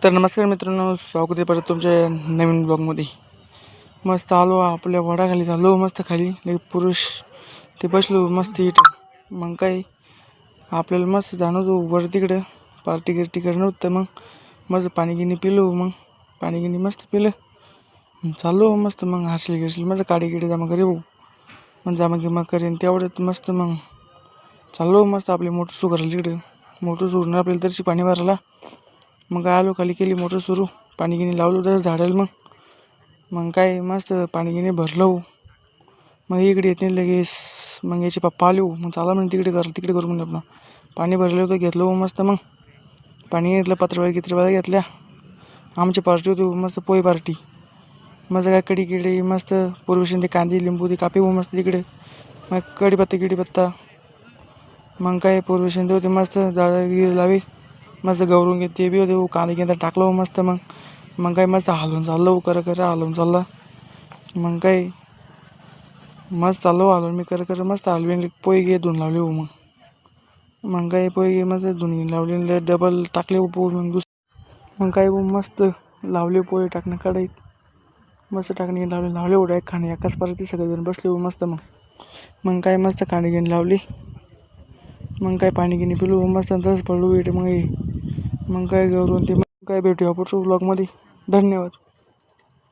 तर नमस्कार मित्रांनो, स्वागत आहे परत तुमच्या नवीन ब्लॉगमध्ये। मस्त आलो आपल्या वडाखाली, झालो मस्त खाली पुरुष ते बसलो मस्त इथं। मग काय आपल्याला मस्त जाणवतो वर तिकडं पार्टी गिर्टी करणं होतं। मग मस्त पाणी गिनी पिलो, मग पाणी गिनी मस्त पिलं, चाललो मस्त। मग हर्षल गिरशील मस्त काडी गिडी जमा करे भाऊ, मग जमा गिमा करेन तेवढ्यात मस्त मग चाललो मस्त आपली मोटर सुरू करायला तिकडं। मोटर सुरून आपल्याला तशी पाणी भरायला मग आलो खाली, केली मोटर सुरू, पाणी गिनी लावलं तसं झाडायला। मग काय मस्त पाणी गिनी भरलं। मग इकडे येते लगेच मग याचे पप्पा आलो, मग चाला म्हणजे तिकडे करू म्हणजे आपलं पाणी भरलं होतं, घेतलं मस्त। मग पाणी घेतलं, पत्रवाळी घेतल्या, आमची पार्टी होती मस्त, पोळी पार्टी मस्त। काय कडी किडी मस्त पूर्वीशन ते कांदे लिंबू ते कापे मस्त तिकडे, मग कीडीपत्ता मग काय पूर्वीशन ते होते मस्त, झाडं लावी मस्त गौरून घेत ते बी होते, कांदे गिंदा टाकलं मस्त। मग काय मस्त हलवून चाललो, हलवून चालला। मग काय मस्त चाललो हलवून मी कर मस्त हलवीन पोई घे धुवून लावले हो। मग काय पोई मस्त धुवून लावले, डबल टाकले पोई मग काय मस्त लावले पोई टाकणं कढईत, मस्त टाकणे लावले उड्या खाणे एकाच परत सगळेजण बसले मस्त। मग काय मस्त खाणे घेऊन लावली, मग काय पाणी गिनी पिलो मस्त, तसंच पडलो इथे। मग काय गौरवून ते, मग काय भेटूया पुढच्या ब्लॉगमध्ये। धन्यवाद।